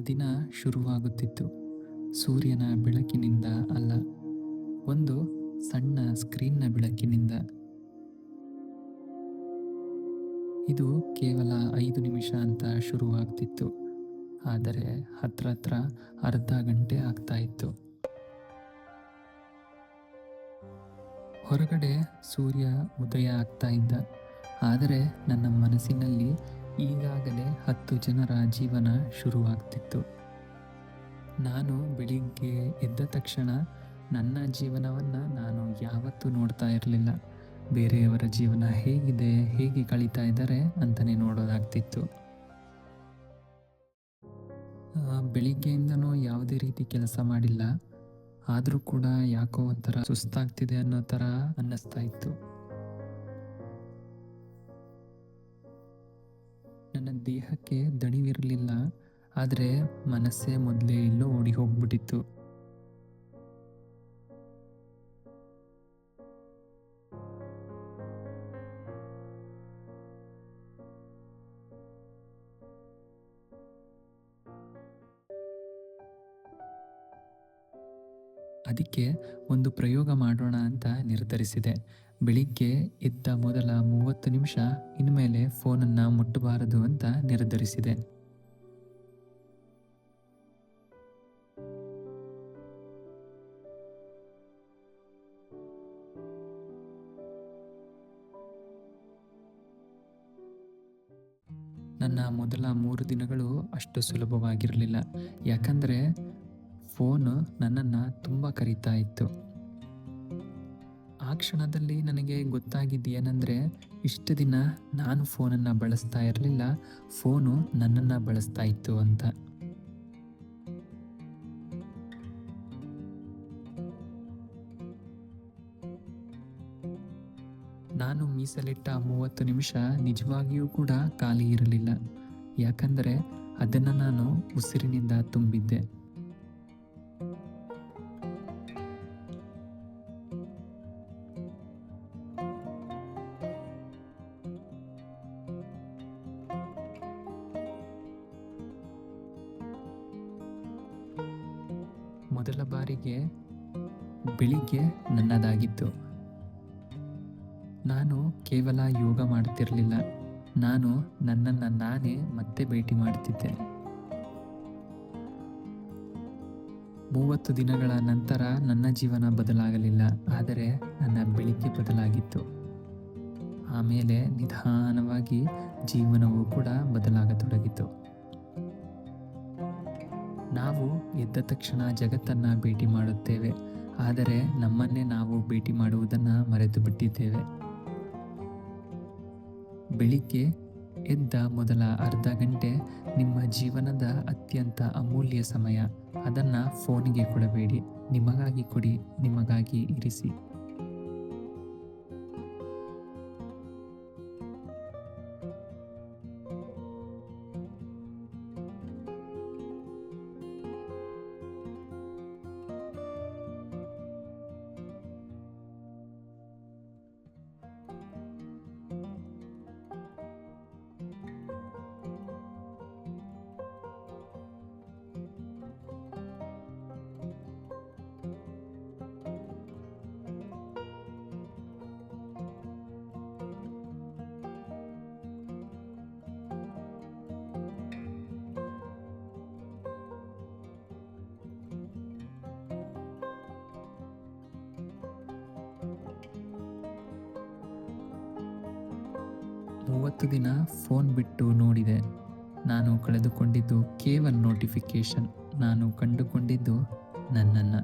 ದಿನ ಶುರುವಾಗುತ್ತಿತ್ತು ಸೂರ್ಯನ ಬೆಳಕಿನಿಂದ ಅಲ್ಲ, ಒಂದು ಸಣ್ಣ ಸ್ಕ್ರೀನ್ನ ಬೆಳಕಿನಿಂದ. ಇದು ಕೇವಲ 5 ನಿಮಿಷ ಅಂತ ಶುರುವಾಗ್ತಿತ್ತು, ಆದರೆ ಹತ್ರ ಅರ್ಧ ಗಂಟೆ ಆಗ್ತಾ ಇತ್ತು. ಹೊರಗಡೆ ಸೂರ್ಯ ಉದಯ ಆಗ್ತಾ ಇದ್ದ, ಆದರೆ ನನ್ನ ಮನಸ್ಸಿನಲ್ಲಿ ಈಗಾಗಲೇ 10 ಜನರ ಜೀವನ ಶುರುವಾಗ್ತಿತ್ತು. ನಾನು ಬೆಳಿಗ್ಗೆ ಎದ್ದ ತಕ್ಷಣ ನನ್ನ ಜೀವನವನ್ನು ನಾನು ಯಾವತ್ತೂ ನೋಡ್ತಾ ಇರಲಿಲ್ಲ. ಬೇರೆಯವರ ಜೀವನ ಹೇಗಿದೆ, ಹೇಗೆ ಕಳೀತಾ ಇದ್ದಾರೆ ಅಂತಲೇ ನೋಡೋದಾಗ್ತಿತ್ತು. ಬೆಳಿಗ್ಗೆಯಿಂದನೂ ಯಾವುದೇ ರೀತಿ ಕೆಲಸ ಮಾಡಿಲ್ಲ, ಆದರೂ ಕೂಡ ಯಾಕೋ ಒಂಥರ ಸುಸ್ತಾಗ್ತಿದೆ ಅನ್ನೋ ಥರ ಅನ್ನಿಸ್ತಾ ಇತ್ತು. ನನ್ನ ದೇಹಕ್ಕೆ ದಣಿವಿರಲಿಲ್ಲ, ಆದರೆ ಮನಸ್ಸೇ ಮೊದಲೇ ಎಲ್ಲೋ ಓಡಿ ಹೋಗ್ಬಿಟ್ಟಿತ್ತು. ಅದಕ್ಕೆ ಒಂದು ಪ್ರಯೋಗ ಮಾಡೋಣ ಅಂತ ನಿರ್ಧರಿಸಿದೆ. ಬೆಳಿಗ್ಗೆ ಎದ್ದ ಮೊದಲ 30 ನಿಮಿಷ ಇನ್ಮೇಲೆ ಫೋನನ್ನು ಮುಟ್ಟಬಾರದು ಅಂತ ನಿರ್ಧರಿಸಿದೆ. ನನ್ನ ಮೊದಲ 3 ದಿನಗಳು ಅಷ್ಟು ಸುಲಭವಾಗಿರಲಿಲ್ಲ, ಯಾಕಂದರೆ ಫೋನು ನನ್ನನ್ನು ತುಂಬ ಕರೀತಾ ಇತ್ತು. ಆ ಕ್ಷಣದಲ್ಲಿ ನನಗೆ ಗೊತ್ತಾಗಿದ್ದು ಏನಂದರೆ, ಇಷ್ಟು ದಿನ ನಾನು ಫೋನನ್ನು ಬಳಸ್ತಾ ಇರಲಿಲ್ಲ, ಫೋನು ನನ್ನನ್ನು ಬಳಸ್ತಾ ಇತ್ತು ಅಂತ. ನಾನು ಮೀಸಲಿಟ್ಟ 30 ನಿಮಿಷ ನಿಜವಾಗಿಯೂ ಕೂಡ ಖಾಲಿ ಇರಲಿಲ್ಲ, ಯಾಕಂದರೆ ಅದನ್ನು ನಾನು ಉಸಿರಿನಿಂದ ತುಂಬಿದ್ದೆ. ಮೊದಲ ಬಾರಿಗೆ ಬೆಳಿಗ್ಗೆ ನನ್ನದಾಗಿತ್ತು. ನಾನು ಕೇವಲ ಯೋಗ ಮಾಡ್ತಿರಲಿಲ್ಲ, ನಾನು ನನ್ನನ್ನು ನಾನೇ ಮತ್ತೆ ಭೇಟಿ ಮಾಡ್ತಿದ್ದೆ. 30 ದಿನಗಳ ನಂತರ ನನ್ನ ಜೀವನ ಬದಲಾಗಲಿಲ್ಲ, ಆದರೆ ನನ್ನ ಬೆಳಿಗ್ಗೆ ಬದಲಾಗಿತ್ತು. ಆಮೇಲೆ ನಿಧಾನವಾಗಿ ಜೀವನವೂ ಕೂಡ ಬದಲಾಗತೊಡಗಿತು. ನಾವು ಎದ್ದ ತಕ್ಷಣ ಜಗತ್ತನ್ನು ಭೇಟಿ ಮಾಡುತ್ತೇವೆ, ಆದರೆ ನಮ್ಮನ್ನೇ ನಾವು ಭೇಟಿ ಮಾಡುವುದನ್ನು ಮರೆತು ಬಿಟ್ಟಿದ್ದೇವೆ. ಬೆಳಿಗ್ಗೆ ಎದ್ದ ಮೊದಲ ಅರ್ಧ ಗಂಟೆ ನಿಮ್ಮ ಜೀವನದ ಅತ್ಯಂತ ಅಮೂಲ್ಯ ಸಮಯ. ಅದನ್ನು ಫೋನಿಗೆ ಕೊಡಬೇಡಿ, ನಿಮಗಾಗಿ ಕೊಡಿ, ನಿಮಗಾಗಿ ಇರಿಸಿ. ಮೂವತ್ತು ದಿನ ಫೋನ್ ಬಿಟ್ಟು ನೋಡಿದೆ. ನಾನು ಕಳೆದುಕೊಂಡಿದ್ದು ಕೇವಲ ನೋಟಿಫಿಕೇಶನ್, ನಾನು ಕಂಡುಕೊಂಡಿದ್ದು ನನ್ನನ್ನು.